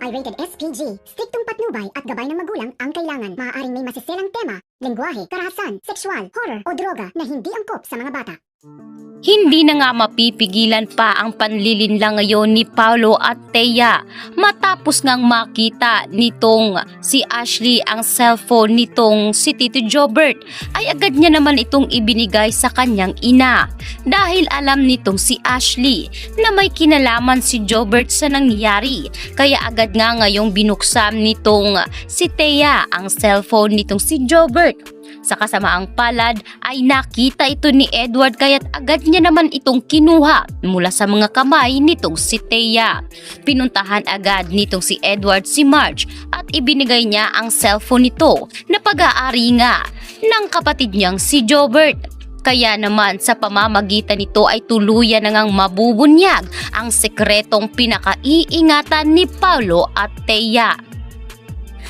rated SPG. Striktong patnubay at gabay ng magulang ang kailangan. Maaaring may masiselang tema, lengguwahe, karahasan, sexual, horror o droga na hindi angkop sa mga bata. Hindi na nga mapipigilan pa ang panlilinlang ngayon ni Paolo at Thea matapos ngang makita nitong si Ashley ang cellphone nitong si Tito Jobert ay agad niya naman itong ibinigay sa kanyang ina dahil alam nitong si Ashley na may kinalaman si Jobert sa nangyari kaya agad nga ngayong binuksan nitong si Thea ang cellphone nitong si Jobert. Sa kasamaang palad ay nakita ito ni Edward kaya't agad niya naman itong kinuha mula sa mga kamay nitong si Thea. Pinuntahan agad nitong si Edward si Marge at ibinigay niya ang cellphone nito na pag-aari nga ng kapatid niyang si Jobert. Kaya naman sa pamamagitan nito ay tuluyan na ngang mabubunyag ang sekretong pinakaiingatan ni Paolo at Thea.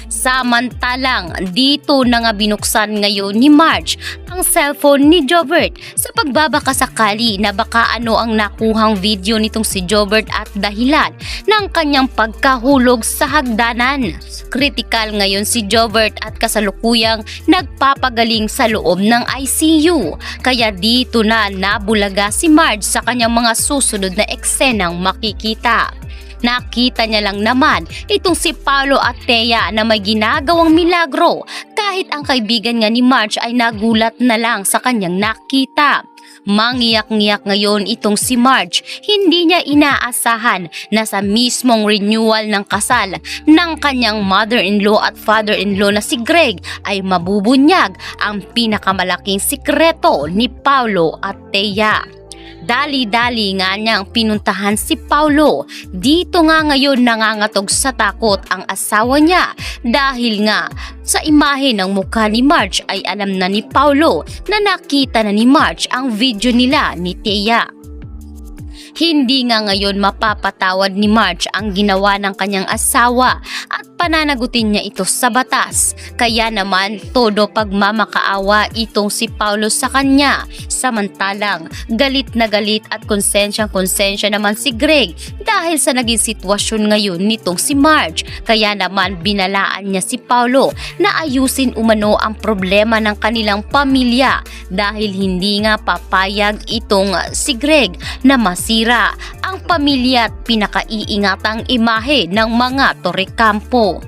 Samantalang dito na nga binuksan ngayon ni Marge ang cellphone ni Jobert sa pagbabakasakali na baka ano ang nakuhang video nitong si Jobert at dahilan ng kanyang pagkahulog sa hagdanan. Kritikal ngayon si Jobert at kasalukuyang nagpapagaling sa loob ng ICU kaya dito na nabulaga si Marge sa kanyang mga susunod na eksenang makikita. Nakita niya lang naman itong si Paolo at Thea na may ginagawang milagro kahit ang kaibigan nga ni Marge ay nagulat na lang sa kanyang nakita. Mangiyak-ngiyak ngayon itong si Marge, hindi niya inaasahan na sa mismong renewal ng kasal ng kanyang mother-in-law at father-in-law na si Greg ay mabubunyag ang pinakamalaking sikreto ni Paolo at Thea. Dali-dali nga niyang pinuntahan si Paolo. Dito nga ngayon nangangatog sa takot ang asawa niya dahil nga sa imahe ng mukha ni Marge ay alam na ni Paolo na nakita na ni Marge ang video nila ni Thea. Hindi nga ngayon mapapatawad ni Marge ang ginawa ng kanyang asawa at pananagutin niya ito sa batas. Kaya naman todo pagmamakaawa itong si Paolo sa kanya. Samantalang galit na galit at konsensyang-konsensya naman si Greg dahil sa naging sitwasyon ngayon nitong si Marge. Kaya naman binalaan niya si Paolo na ayusin umano ang problema ng kanilang pamilya dahil hindi nga papayag itong si Greg na masira ang pamilya at pinakaiingatang imahe ng mga Torrecampo.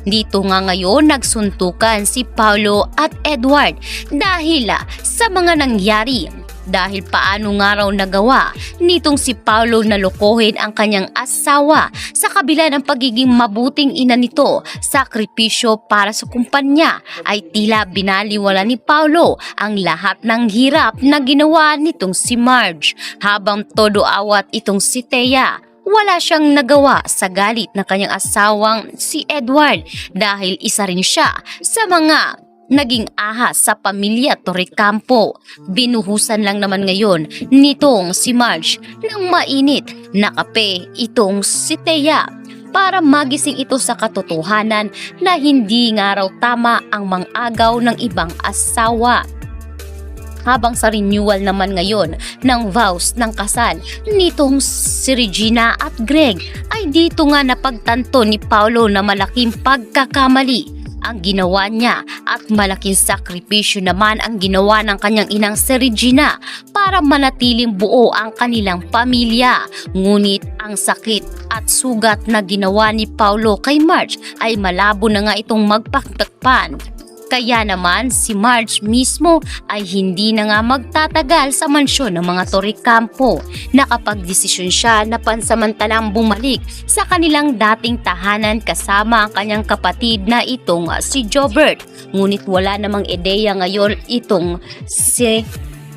Dito nga ngayon nagsuntukan si Paolo at Edward dahil sa mga nangyari. Dahil paano nga raw nagawa nitong si Paolo na lokohin ang kanyang asawa sa kabila ng pagiging mabuting ina nito, sakripisyo para sa kumpanya ay tila binaliwala ni Paolo ang lahat ng hirap na ginawa nitong si Marge. Habang todo awat itong si Thea, wala siyang nagawa sa galit ng kanyang asawang si Edward dahil isa rin siya sa mga naging ahas sa pamilya Torrecampo. Binuhusan lang naman ngayon nitong si Marge ng mainit na kape itong si Thea para magising ito sa katotohanan na hindi nga raw tama ang mang-agaw ng ibang asawa. Habang sa renewal naman ngayon ng vows ng kasal nitong si Regina at Greg ay dito nga napagtanto ni Paolo na malaking pagkakamali ang ginawa niya at malaking sakripisyo naman ang ginawa ng kanyang inang si Regina para manatiling buo ang kanilang pamilya. Ngunit ang sakit at sugat na ginawa ni Paolo kay Marge ay malabo na nga itong magpagtakpan. Kaya naman si Marge mismo ay hindi na nga magtatagal sa mansyon ng mga Torrecampo. Nakapagdesisyon siya na pansamantalang bumalik sa kanilang dating tahanan kasama ang kanyang kapatid na itong si Jobert. Ngunit wala namang ideya ngayon itong si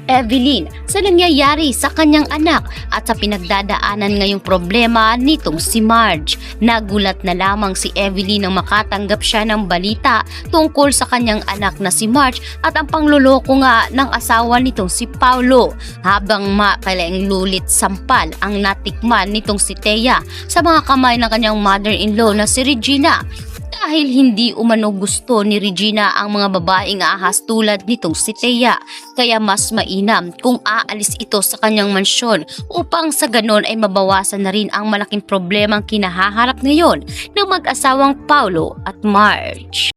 Evelyn sa nangyayari sa kanyang anak at sa pinagdadaanan ngayong problema nitong si Marge. Nagulat na lamang si Evelyn nang makatanggap siya ng balita tungkol sa kanyang anak na si Marge at ang pangloloko nga ng asawa nitong si Paolo. Habang makailang lulit sampal ang natikman nitong si Thea sa mga kamay ng kanyang mother-in-law na si Regina, dahil hindi umano gusto ni Regina ang mga babaeng ahas tulad nitong si Thea. Kaya mas mainam kung aalis ito sa kanyang mansyon upang sa ganon ay mabawasan na rin ang malaking problemang kinahaharap ngayon ng mag-asawang Paulo at Marge.